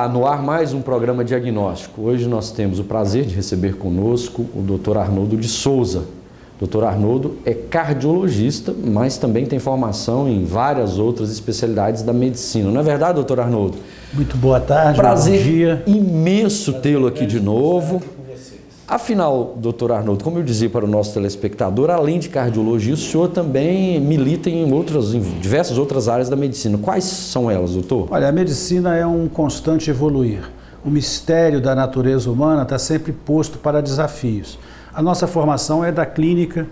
Olá, no ar mais um programa diagnóstico. Hoje nós temos o prazer de receber conosco o Dr. Arnoldo de Souza. Dr. Arnoldo é cardiologista, mas também tem formação em várias outras especialidades da medicina. Não é verdade, doutor Arnoldo? Muito boa tarde, prazer bom dia. Imenso tê-lo aqui de novo. Afinal, doutor Arnoldo, como eu dizia para o nosso telespectador, além de cardiologia, o senhor também milita em diversas outras áreas da medicina. Quais são elas, doutor? Olha, a medicina é um constante evoluir. O mistério da natureza humana está sempre posto para desafios. A nossa formação é da clínica,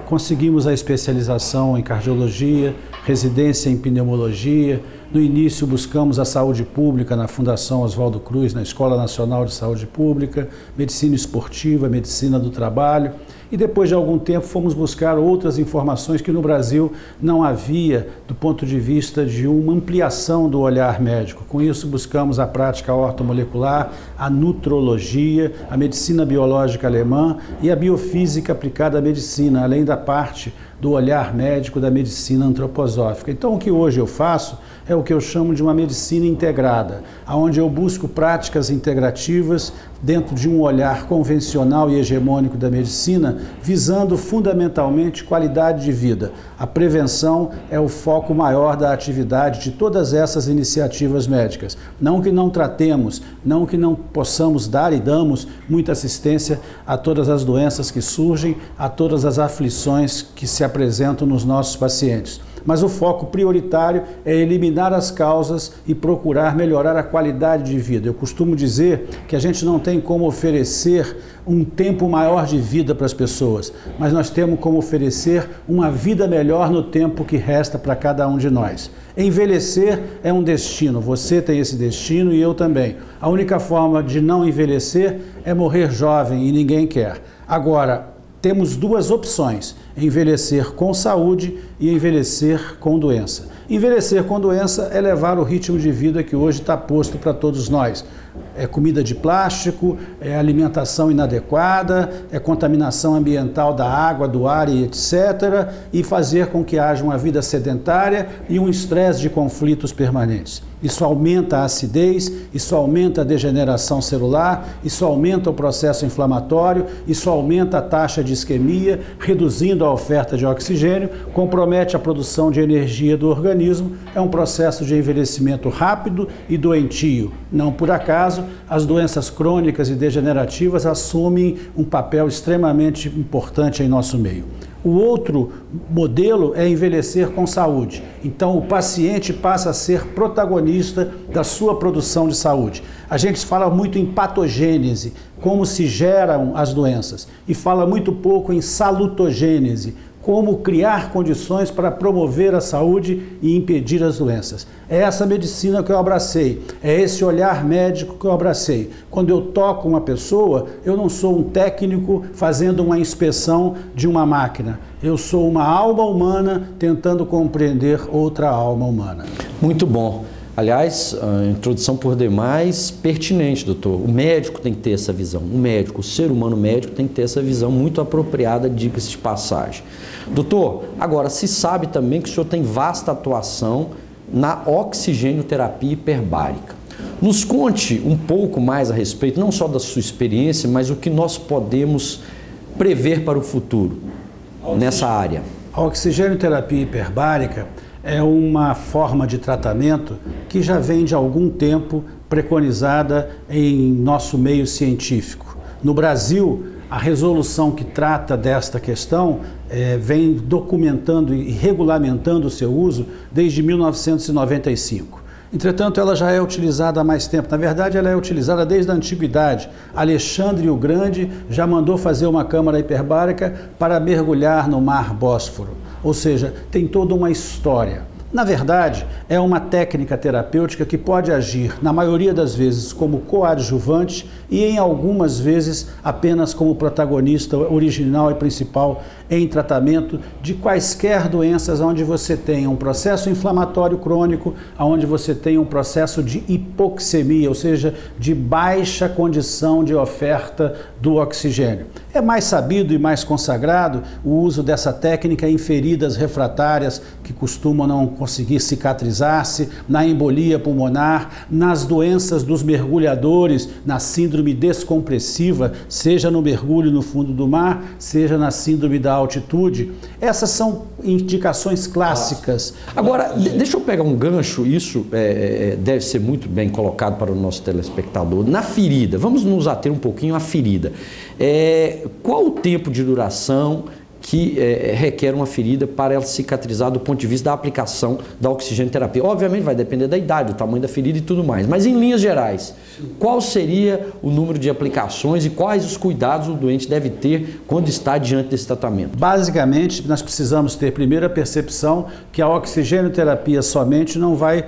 conseguimos a especialização em cardiologia, residência em pneumologia. No início buscamos a saúde pública na Fundação Oswaldo Cruz, na Escola Nacional de Saúde Pública, medicina esportiva, medicina do trabalho. E depois de algum tempo fomos buscar outras informações que no Brasil não havia do ponto de vista de uma ampliação do olhar médico. Com isso buscamos a prática ortomolecular, a nutrologia, a medicina biológica alemã e a biofísica aplicada à medicina, além da parte do olhar médico da medicina antroposófica. Então o que hoje eu faço é o que eu chamo de uma medicina integrada, onde eu busco práticas integrativas dentro de um olhar convencional e hegemônico da medicina, visando fundamentalmente qualidade de vida. A prevenção é o foco maior da atividade de todas essas iniciativas médicas. Não que não tratemos, não que não possamos dar e damos muita assistência a todas as doenças que surgem, a todas as aflições que se apresentam nos nossos pacientes. Mas o foco prioritário é eliminar as causas e procurar melhorar a qualidade de vida. Eu costumo dizer que a gente não tem como oferecer um tempo maior de vida para as pessoas, mas nós temos como oferecer uma vida melhor no tempo que resta para cada um de nós. Envelhecer é um destino, você tem esse destino e eu também. A única forma de não envelhecer é morrer jovem e ninguém quer. Agora, temos duas opções: envelhecer com saúde e envelhecer com doença. Envelhecer com doença é levar o ritmo de vida que hoje está posto para todos nós. É comida de plástico, é alimentação inadequada, é contaminação ambiental da água, do ar e etc. E fazer com que haja uma vida sedentária e um estresse de conflitos permanentes. Isso aumenta a acidez, isso aumenta a degeneração celular, isso aumenta o processo inflamatório, isso aumenta a taxa de isquemia, reduzindo a oferta de oxigênio, compromete a produção de energia do organismo. É um processo de envelhecimento rápido e doentio. Não por acaso, as doenças crônicas e degenerativas assumem um papel extremamente importante em nosso meio. O outro modelo é envelhecer com saúde. Então, o paciente passa a ser protagonista da sua produção de saúde. A gente fala muito em patogênese, como se geram as doenças, e fala muito pouco em salutogênese, como criar condições para promover a saúde e impedir as doenças. É essa medicina que eu abracei, é esse olhar médico que eu abracei. Quando eu toco uma pessoa, eu não sou um técnico fazendo uma inspeção de uma máquina. Eu sou uma alma humana tentando compreender outra alma humana. Muito bom. Aliás, a introdução por demais pertinente, doutor. O médico tem que ter essa visão. O médico, o ser humano médico tem que ter essa visão muito apropriada, diga-se de passagem. Doutor, agora, se sabe também que o senhor tem vasta atuação na oxigênio-terapia hiperbárica. Nos conte um pouco mais a respeito, não só da sua experiência, mas o que nós podemos prever para o futuro nessa área. A oxigênio-terapia hiperbárica é uma forma de tratamento que já vem de algum tempo preconizada em nosso meio científico. No Brasil, a resolução que trata desta questão vem documentando e regulamentando o seu uso desde 1995. Entretanto, ela já é utilizada há mais tempo. Na verdade, ela é utilizada desde a antiguidade. Alexandre o Grande já mandou fazer uma câmara hiperbárica para mergulhar no mar Bósforo. Ou seja, tem toda uma história. Na verdade, é uma técnica terapêutica que pode agir, na maioria das vezes, como coadjuvante e, em algumas vezes, apenas como protagonista original e principal em tratamento de quaisquer doenças onde você tenha um processo inflamatório crônico, onde você tenha um processo de hipoxemia, ou seja, de baixa condição de oferta do oxigênio. É mais sabido e mais consagrado o uso dessa técnica em feridas refratárias que costumam não conseguir cicatrizar-se, na embolia pulmonar, nas doenças dos mergulhadores, na síndrome descompressiva, seja no mergulho no fundo do mar, seja na síndrome da altitude. Essas são indicações clássicas. Agora, deixa eu pegar um gancho, isso deve ser muito bem colocado para o nosso telespectador. Na ferida, vamos nos ater um pouquinho à ferida. Qual o tempo de duração que requer uma ferida para ela cicatrizar do ponto de vista da aplicação da oxigenoterapia? Obviamente vai depender da idade, do tamanho da ferida e tudo mais, mas em linhas gerais, qual seria o número de aplicações e quais os cuidados o doente deve ter quando está diante desse tratamento? Basicamente, nós precisamos ter primeiro a percepção que a oxigenoterapia somente não vai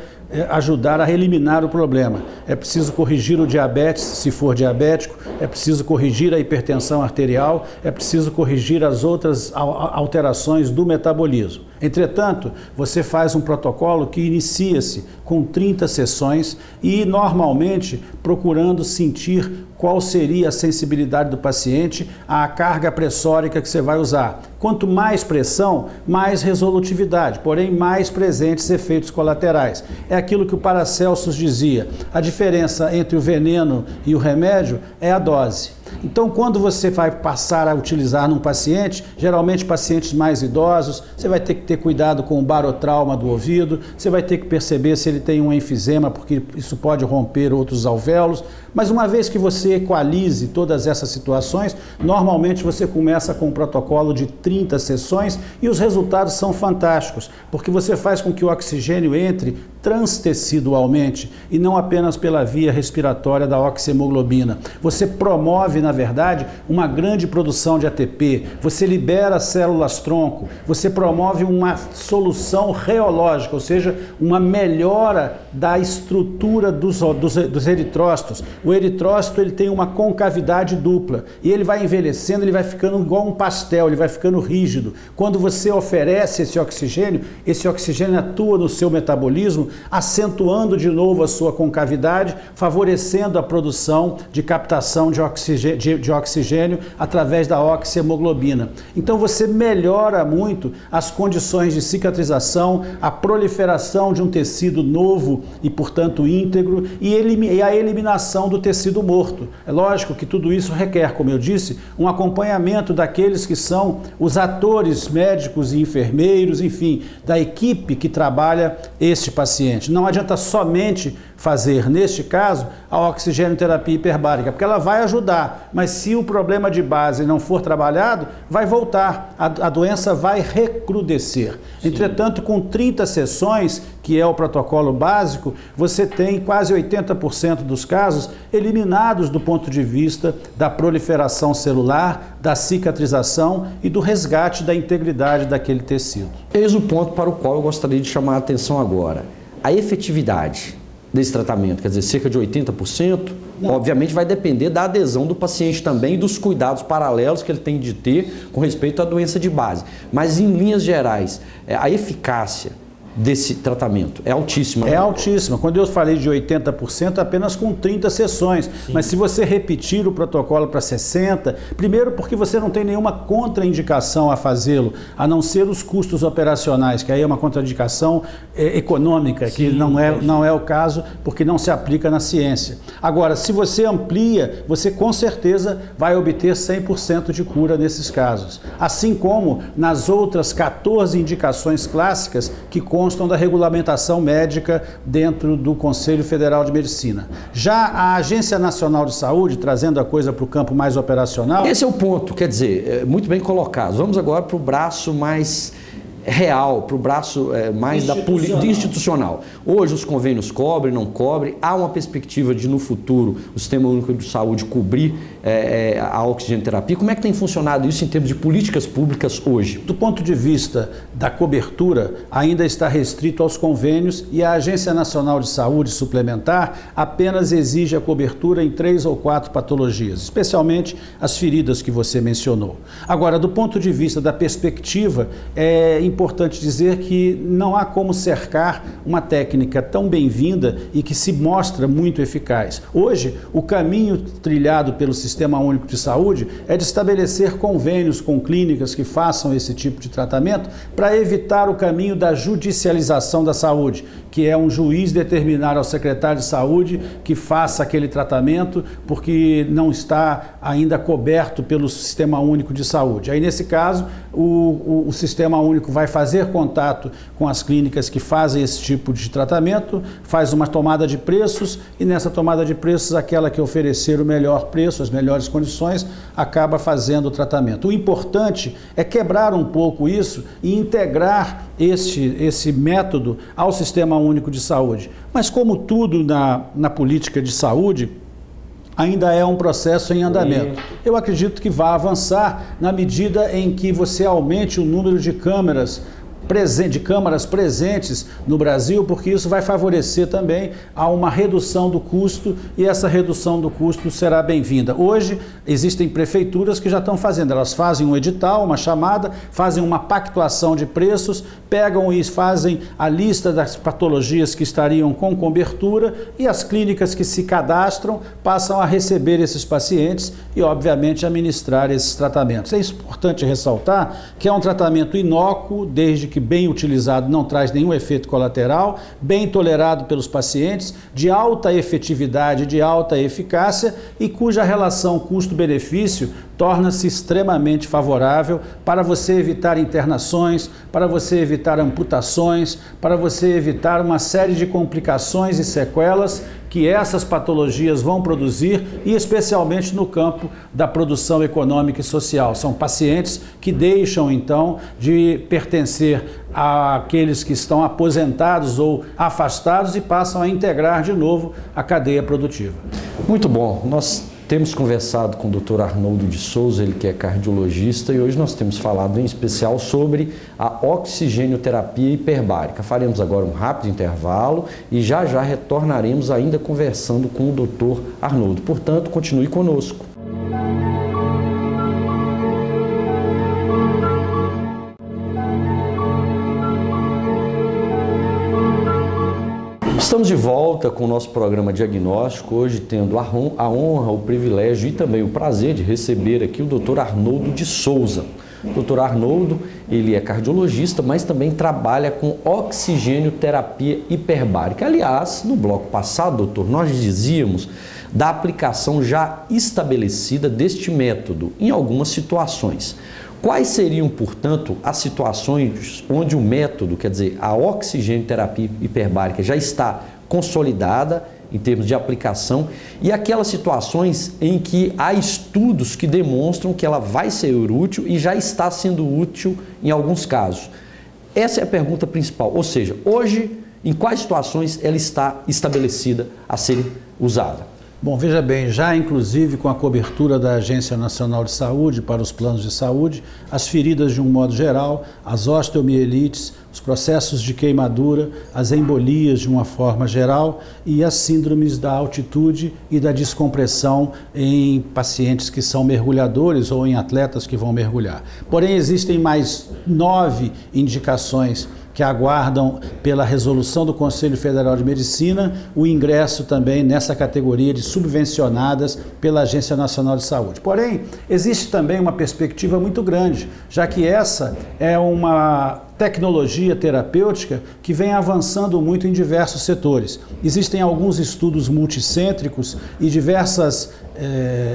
ajudar a eliminar o problema. É preciso corrigir o diabetes, se for diabético, é preciso corrigir a hipertensão arterial, é preciso corrigir as outras alterações do metabolismo. Entretanto, você faz um protocolo que inicia-se com 30 sessões e, normalmente, procurando sentir qual seria a sensibilidade do paciente à carga pressórica que você vai usar. Quanto mais pressão, mais resolutividade, porém mais presentes efeitos colaterais. É aquilo que o Paracelsus dizia, a diferença entre o veneno e o remédio é a dose. Então, quando você vai passar a utilizar num paciente, geralmente pacientes mais idosos, você vai ter que ter cuidado com o barotrauma do ouvido, você vai ter que perceber se ele tem um enfisema, porque isso pode romper outros alvéolos, mas uma vez que você equalize todas essas situações, normalmente você começa com um protocolo de 30 sessões e os resultados são fantásticos, porque você faz com que o oxigênio entre transtecidualmente e não apenas pela via respiratória da oxihemoglobina. Você promove, na verdade, uma grande produção de ATP, você libera células-tronco, você promove uma solução reológica, ou seja, uma melhora da estrutura dos eritrócitos. O eritrócito ele tem uma concavidade dupla e ele vai envelhecendo, ele vai ficando igual um pastel, ele vai ficando rígido. Quando você oferece esse oxigênio atua no seu metabolismo, acentuando de novo a sua concavidade, favorecendo a produção de captação de oxigênio através da oxihemoglobina. Então você melhora muito as condições de cicatrização, a proliferação de um tecido novo e, portanto, íntegro e a eliminação do tecido morto. É lógico que tudo isso requer, como eu disse, um acompanhamento daqueles que são os atores médicos e enfermeiros, enfim, da equipe que trabalha este paciente. Não adianta somente fazer, neste caso, a oxigenoterapia hiperbárica, porque ela vai ajudar, mas se o problema de base não for trabalhado, vai voltar, a doença vai recrudescer. Sim. Entretanto, com 30 sessões, que é o protocolo básico, você tem quase 80% dos casos eliminados do ponto de vista da proliferação celular, da cicatrização e do resgate da integridade daquele tecido. Eis o ponto para o qual eu gostaria de chamar a atenção agora. A efetividade desse tratamento, quer dizer, cerca de 80%, obviamente vai depender da adesão do paciente também e dos cuidados paralelos que ele tem de ter com respeito à doença de base. Mas, em linhas gerais, a eficácia desse tratamento é altíssima. É altíssima. Quando eu falei de 80%, apenas com 30 sessões. Sim. Mas se você repetir o protocolo para 60%, primeiro porque você não tem nenhuma contraindicação a fazê-lo, a não ser os custos operacionais, que aí é uma contraindicação econômica, sim, que não é o caso, porque não se aplica na ciência. Agora, se você amplia, você com certeza vai obter 100% de cura nesses casos. Assim como nas outras 14 indicações clássicas que constam da regulamentação médica dentro do Conselho Federal de Medicina. Já a Agência Nacional de Saúde, trazendo a coisa para o campo mais operacional... Esse é o ponto, quer dizer, muito bem colocado. Vamos agora para o braço mais real, para o braço mais institucional. Hoje os convênios cobrem, não cobrem, há uma perspectiva de no futuro o Sistema Único de Saúde cobrir a oxigenoterapia. Como é que tem funcionado isso em termos de políticas públicas hoje? Do ponto de vista da cobertura, ainda está restrito aos convênios e a Agência Nacional de Saúde Suplementar apenas exige a cobertura em 3 ou 4 patologias, especialmente as feridas que você mencionou. Agora, do ponto de vista da perspectiva, é importante dizer que não há como cercar uma técnica tão bem-vinda e que se mostra muito eficaz. Hoje, o caminho trilhado pelo Sistema Único de Saúde é de estabelecer convênios com clínicas que façam esse tipo de tratamento para evitar o caminho da judicialização da saúde, que é um juiz determinar ao secretário de saúde que faça aquele tratamento porque não está ainda coberto pelo Sistema Único de Saúde. Aí, nesse caso, o Sistema Único vai fazer contato com as clínicas que fazem esse tipo de tratamento, faz uma tomada de preços e nessa tomada de preços, aquela que oferecer o melhor preço, as melhores condições, acaba fazendo o tratamento. O importante é quebrar um pouco isso e integrar esse método ao Sistema Único de Saúde. Mas como tudo na política de saúde, ainda é um processo em andamento. Eu acredito que vai avançar na medida em que você aumente o número de câmaras presentes no Brasil, porque isso vai favorecer também a uma redução do custo e essa redução do custo será bem-vinda. Hoje existem prefeituras que já estão fazendo, elas fazem um edital, uma chamada, fazem uma pactuação de preços, pegam e fazem a lista das patologias que estariam com cobertura e as clínicas que se cadastram passam a receber esses pacientes e, obviamente, administrar esses tratamentos. É importante ressaltar que é um tratamento inócuo, desde que bem utilizado não traz nenhum efeito colateral, bem tolerado pelos pacientes, de alta efetividade, de alta eficácia e cuja relação custo-benefício torna-se extremamente favorável para você evitar internações, para você evitar amputações, para você evitar uma série de complicações e sequelas que essas patologias vão produzir e especialmente no campo da produção econômica e social. São pacientes que deixam então de pertencer àqueles que estão aposentados ou afastados e passam a integrar de novo a cadeia produtiva. Muito bom. Nós temos conversado com o Dr. Arnoldo de Souza, ele que é cardiologista, e hoje nós temos falado em especial sobre a oxigênio-terapia hiperbárica. Faremos agora um rápido intervalo e já retornaremos ainda conversando com o Dr. Arnoldo. Portanto, continue conosco. Estamos de volta com o nosso programa diagnóstico, hoje tendo a honra, o privilégio e também o prazer de receber aqui o Dr. Arnoldo de Souza. O Dr. Arnoldo, ele é cardiologista, mas também trabalha com oxigênio-terapia hiperbárica. Aliás, no bloco passado, doutor, nós dizíamos da aplicação já estabelecida deste método em algumas situações. Quais seriam, portanto, as situações onde o método, quer dizer, a oxigênio-terapia hiperbárica já está consolidada em termos de aplicação e aquelas situações em que há estudos que demonstram que ela vai ser útil e já está sendo útil em alguns casos? Essa é a pergunta principal, ou seja, hoje, em quais situações ela está estabelecida a ser usada? Bom, veja bem, já inclusive com a cobertura da Agência Nacional de Saúde para os planos de saúde, as feridas de um modo geral, as osteomielites, os processos de queimadura, as embolias de uma forma geral e as síndromes da altitude e da descompressão em pacientes que são mergulhadores ou em atletas que vão mergulhar. Porém, existem mais 9 indicações que aguardam pela resolução do Conselho Federal de Medicina o ingresso também nessa categoria de subvencionadas pela Agência Nacional de Saúde. Porém, existe também uma perspectiva muito grande, já que essa é uma tecnologia terapêutica que vem avançando muito em diversos setores. Existem alguns estudos multicêntricos e diversas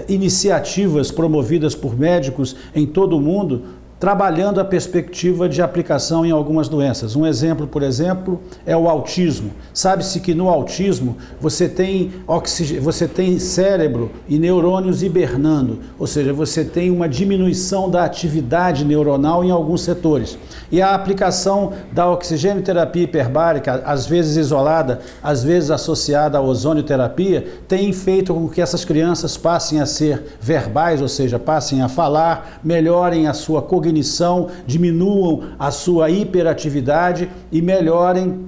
iniciativas promovidas por médicos em todo o mundo, trabalhando a perspectiva de aplicação em algumas doenças. Um exemplo, por exemplo, é o autismo. Sabe-se que no autismo você tem cérebro e neurônios hibernando, ou seja, você tem uma diminuição da atividade neuronal em alguns setores. E a aplicação da oxigênio-terapia hiperbárica, às vezes isolada, às vezes associada à ozonioterapia, tem feito com que essas crianças passem a ser verbais, ou seja, passem a falar, melhorem a sua cognição, diminuam a sua hiperatividade e melhorem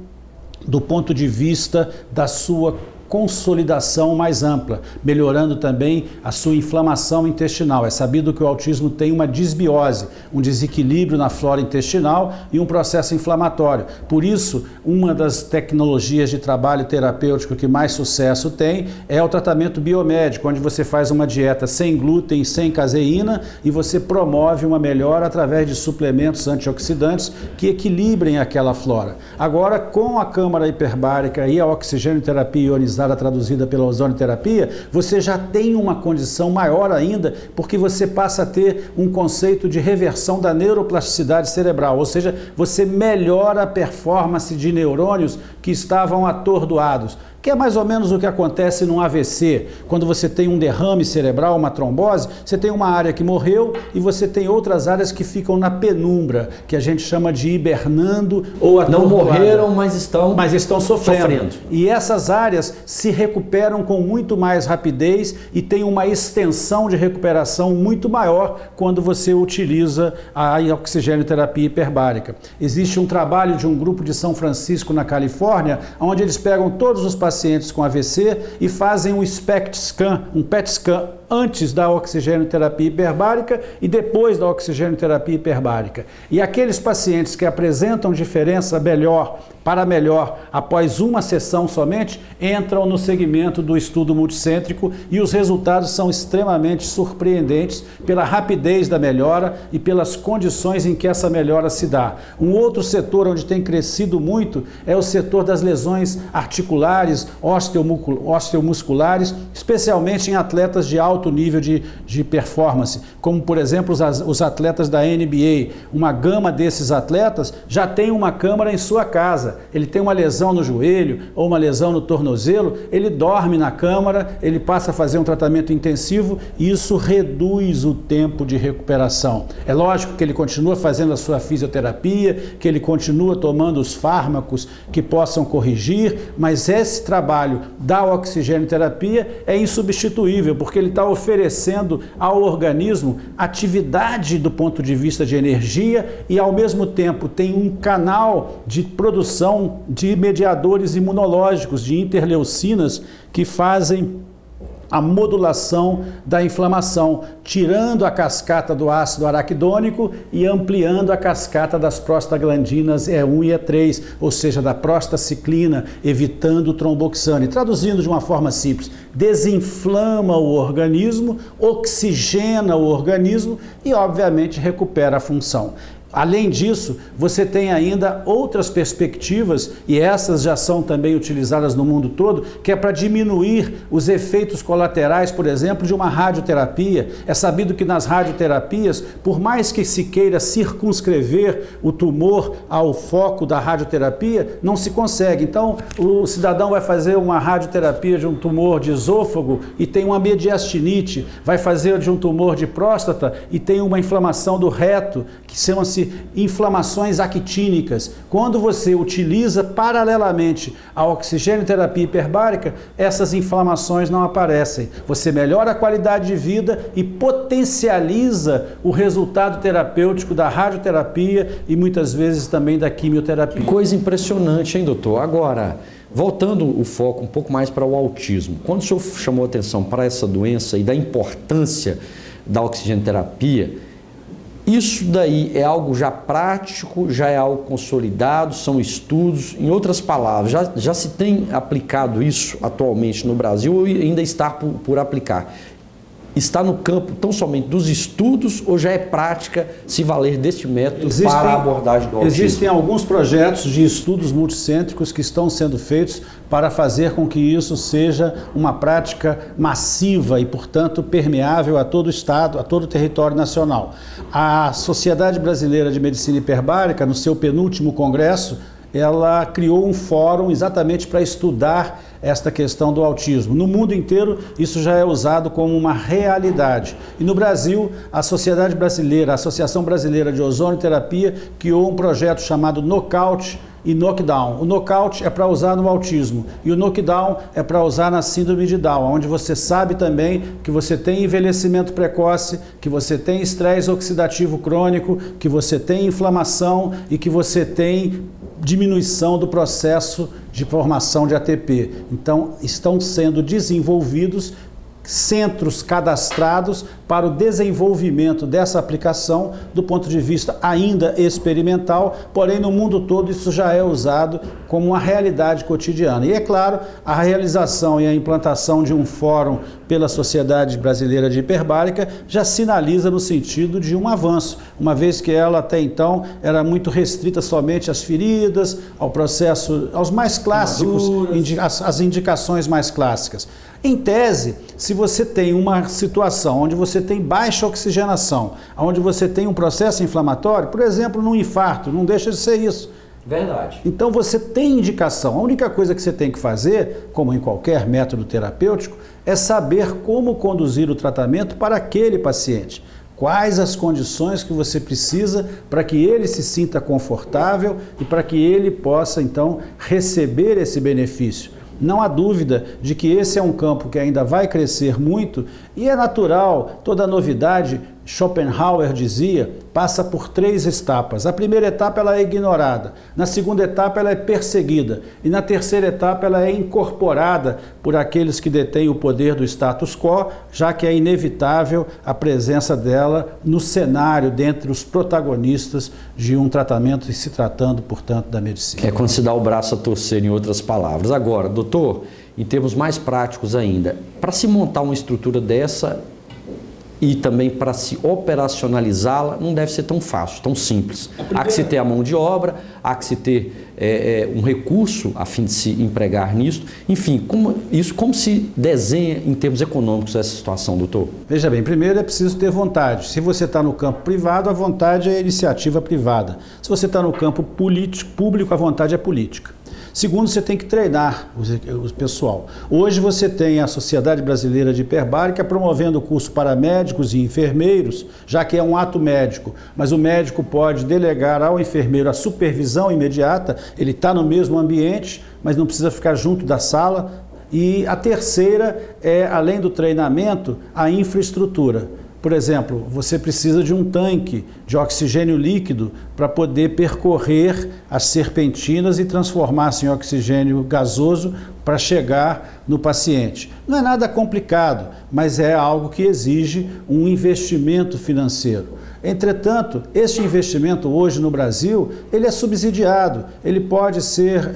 do ponto de vista da sua consolidação mais ampla, melhorando também a sua inflamação intestinal. É sabido que o autismo tem uma disbiose, um desequilíbrio na flora intestinal e um processo inflamatório. Por isso, uma das tecnologias de trabalho terapêutico que mais sucesso tem é o tratamento biomédico, onde você faz uma dieta sem glúten, sem caseína e você promove uma melhora através de suplementos antioxidantes que equilibrem aquela flora. Agora, com a câmara hiperbárica e a oxigênio-terapia ionizada traduzida pela ozonioterapia, você já tem uma condição maior ainda, porque você passa a ter um conceito de reversão da neuroplasticidade cerebral, ou seja, você melhora a performance de neurônios que estavam atordoados, que é mais ou menos o que acontece num AVC. Quando você tem um derrame cerebral, uma trombose, você tem uma área que morreu e você tem outras áreas que ficam na penumbra, que a gente chama de hibernando ou atordoada. Não morreram, mas estão sofrendo. E essas áreas se recuperam com muito mais rapidez e tem uma extensão de recuperação muito maior quando você utiliza a oxigênio-terapia hiperbárica. Existe um trabalho de um grupo de São Francisco, na Califórnia, onde eles pegam todos os pacientes com AVC e fazem um SPECT scan, um PET scan, antes da oxigênio-terapia hiperbárica e depois da oxigênio-terapia hiperbárica. E aqueles pacientes que apresentam diferença para melhor após uma sessão somente, entram no segmento do estudo multicêntrico e os resultados são extremamente surpreendentes pela rapidez da melhora e pelas condições em que essa melhora se dá. Um outro setor onde tem crescido muito é o setor das lesões articulares, osteomusculares, especialmente em atletas de alto nível de performance, como por exemplo os atletas da NBA. Uma gama desses atletas já tem uma câmara em sua casa. Ele tem uma lesão no joelho ou uma lesão no tornozelo, ele dorme na câmara, ele passa a fazer um tratamento intensivo e isso reduz o tempo de recuperação. É lógico que ele continua fazendo a sua fisioterapia, que ele continua tomando os fármacos que possam corrigir, mas esse trabalho da oxigênio-terapia é insubstituível, porque ele está oferecendo ao organismo atividade do ponto de vista de energia e ao mesmo tempo tem um canal de produção de mediadores imunológicos, de interleucinas que fazem a modulação da inflamação, tirando a cascata do ácido araquidônico e ampliando a cascata das prostaglandinas E1 e E3, ou seja, da prostaciclina, evitando o tromboxane. Traduzindo de uma forma simples, desinflama o organismo, oxigena o organismo e, obviamente, recupera a função. Além disso, você tem ainda outras perspectivas, e essas já são também utilizadas no mundo todo, que é para diminuir os efeitos colaterais, por exemplo, de uma radioterapia. É sabido que nas radioterapias, por mais que se queira circunscrever o tumor ao foco da radioterapia, não se consegue. Então, o cidadão vai fazer uma radioterapia de um tumor de esôfago e tem uma mediastinite, vai fazer de um tumor de próstata e tem uma inflamação do reto, que chama-se inflamações actínicas. Quando você utiliza paralelamente a oxigênio-terapia hiperbárica, essas inflamações não aparecem. Você melhora a qualidade de vida e potencializa o resultado terapêutico da radioterapia e muitas vezes também da quimioterapia. Coisa impressionante, hein, doutor? Agora, voltando o foco um pouco mais para o autismo, quando o senhor chamou atenção para essa doença e da importância da oxigênio-terapia, isso daí é algo já prático, já é algo consolidado, são estudos, em outras palavras, já se tem aplicado isso atualmente no Brasil ou ainda está por aplicar? Está no campo tão somente dos estudos ou já é prática se valer deste método para a abordagem do autismo? Existem alguns projetos de estudos multicêntricos que estão sendo feitos para fazer com que isso seja uma prática massiva e, portanto, permeável a todo o estado, a todo o território nacional. A Sociedade Brasileira de Medicina Hiperbárica, no seu penúltimo congresso, ela criou um fórum exatamente para estudar esta questão do autismo. No mundo inteiro, isso já é usado como uma realidade. E no Brasil, a Sociedade Brasileira, a Associação Brasileira de Ozonioterapia, criou um projeto chamado Knockout e Knockdown. O knockout é para usar no autismo e o knockdown é para usar na síndrome de Down, onde você sabe também que você tem envelhecimento precoce, que você tem estresse oxidativo crônico, que você tem inflamação e que você tem diminuição do processo de formação de ATP. Então, estão sendo desenvolvidos centros cadastrados para o desenvolvimento dessa aplicação do ponto de vista ainda experimental, porém no mundo todo isso já é usado como uma realidade cotidiana. E é claro, a realização e a implantação de um fórum pela Sociedade Brasileira de Hiperbárica já sinaliza no sentido de um avanço, uma vez que ela até então era muito restrita somente às feridas, ao processo, aos mais clássicos, as indicações mais clássicas. Em tese, se você tem uma situação onde você tem baixa oxigenação, onde você tem um processo inflamatório, por exemplo, num infarto, não deixa de ser isso. Verdade. Então você tem indicação. A única coisa que você tem que fazer, como em qualquer método terapêutico, é saber como conduzir o tratamento para aquele paciente. Quais as condições que você precisa para que ele se sinta confortável e para que ele possa, então, receber esse benefício. Não há dúvida de que esse é um campo que ainda vai crescer muito e é natural, toda novidade, Schopenhauer dizia, passa por 3 etapas. A primeira etapa ela é ignorada, na segunda etapa ela é perseguida e na terceira etapa ela é incorporada por aqueles que detêm o poder do status quo, já que é inevitável a presença dela no cenário dentre os protagonistas de um tratamento e se tratando, portanto, da medicina. É quando se dá o braço a torcer, em outras palavras. Agora, doutor, em termos mais práticos ainda, para se montar uma estrutura dessa e também para se operacionalizá-la, não deve ser tão fácil, tão simples. Há que se ter a mão de obra, há que se ter um recurso a fim de se empregar nisso. Enfim, como se desenha em termos econômicos essa situação, doutor? Veja bem, primeiro é preciso ter vontade. Se você está no campo privado, a vontade é iniciativa privada. Se você está no campo público, a vontade é política. Segundo, você tem que treinar o pessoal. Hoje você tem a Sociedade Brasileira de Hiperbárica promovendo o curso para médicos e enfermeiros, já que é um ato médico, mas o médico pode delegar ao enfermeiro a supervisão imediata, ele está no mesmo ambiente, mas não precisa ficar junto da sala. E a terceira é, além do treinamento, a infraestrutura. Por exemplo, você precisa de um tanque de oxigênio líquido para poder percorrer as serpentinas e transformar-se em oxigênio gasoso para chegar no paciente. Não é nada complicado, mas é algo que exige um investimento financeiro. Entretanto, este investimento hoje no Brasil, ele é subsidiado, ele pode ser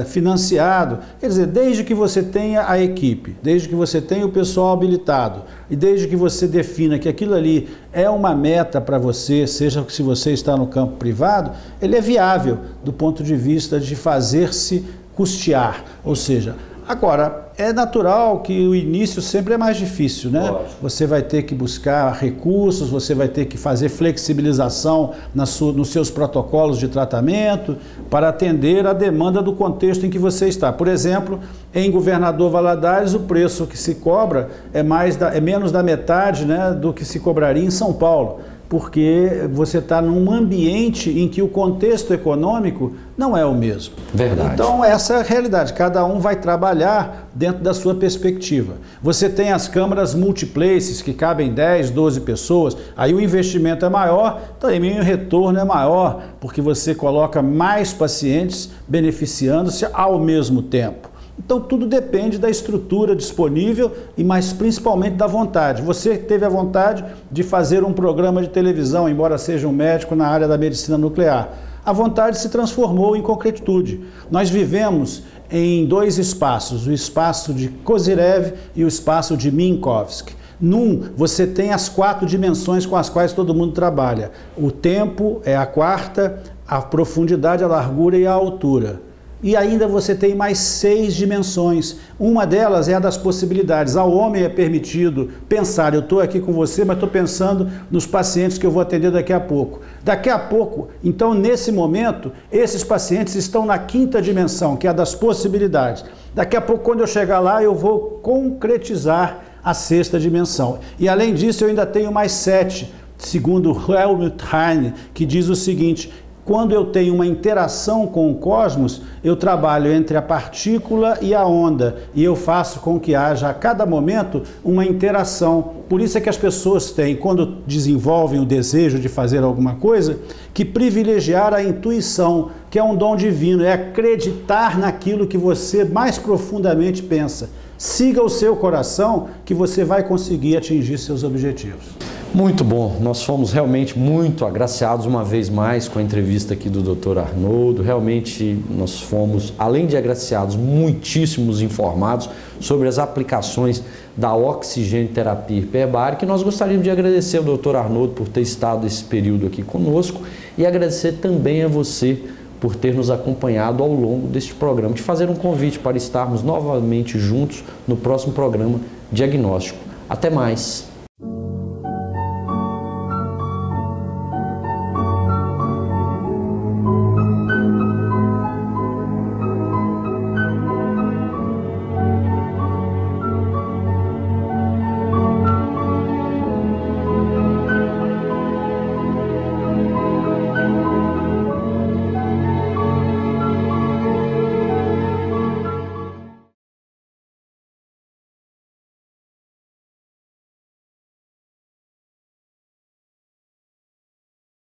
financiado, quer dizer, desde que você tenha a equipe, desde que você tenha o pessoal habilitado e desde que você defina que aquilo ali é uma meta para você, seja se você está no campo privado, ele é viável do ponto de vista de fazer-se custear, ou seja, agora, é natural que o início sempre é mais difícil, né? Você vai ter que buscar recursos, você vai ter que fazer flexibilização nos seus protocolos de tratamento para atender a demanda do contexto em que você está. Por exemplo, em Governador Valadares, o preço que se cobra é menos da metade, né, do que se cobraria em São Paulo, porque você está num ambiente em que o contexto econômico não é o mesmo. Verdade. Então, essa é a realidade. Cada um vai trabalhar dentro da sua perspectiva. Você tem as câmaras multiplaces, que cabem 10, 12 pessoas, aí o investimento é maior, também o retorno é maior, porque você coloca mais pacientes beneficiando-se ao mesmo tempo. Então, tudo depende da estrutura disponível e, mais principalmente, da vontade. Você teve a vontade de fazer um programa de televisão, embora seja um médico na área da medicina nuclear. A vontade se transformou em concretude. Nós vivemos em 2 espaços, o espaço de Kozyrev e o espaço de Minkowski. Num, você tem as 4 dimensões com as quais todo mundo trabalha. O tempo é a 4ª, a profundidade, a largura e a altura. E ainda você tem mais 6 dimensões. Uma delas é a das possibilidades. Ao homem é permitido pensar, eu estou aqui com você, mas estou pensando nos pacientes que eu vou atender daqui a pouco. Daqui a pouco, então nesse momento, esses pacientes estão na 5ª dimensão, que é a das possibilidades. Daqui a pouco, quando eu chegar lá, eu vou concretizar a 6ª dimensão. E além disso, eu ainda tenho mais 7, segundo Helmut Heine, que diz o seguinte: quando eu tenho uma interação com o cosmos, eu trabalho entre a partícula e a onda, e eu faço com que haja a cada momento uma interação. Por isso é que as pessoas têm, quando desenvolvem o desejo de fazer alguma coisa, que privilegiar a intuição, que é um dom divino, é acreditar naquilo que você mais profundamente pensa. Siga o seu coração que você vai conseguir atingir seus objetivos. Muito bom, nós fomos realmente muito agraciados uma vez mais com a entrevista aqui do Dr. Arnoldo. Realmente nós fomos, além de agraciados, muitíssimos informados sobre as aplicações da oxigenoterapia hiperbárica. E nós gostaríamos de agradecer ao Dr. Arnoldo por ter estado esse período aqui conosco e agradecer também a você por ter nos acompanhado ao longo deste programa, de fazer um convite para estarmos novamente juntos no próximo programa Diagnóstico. Até mais!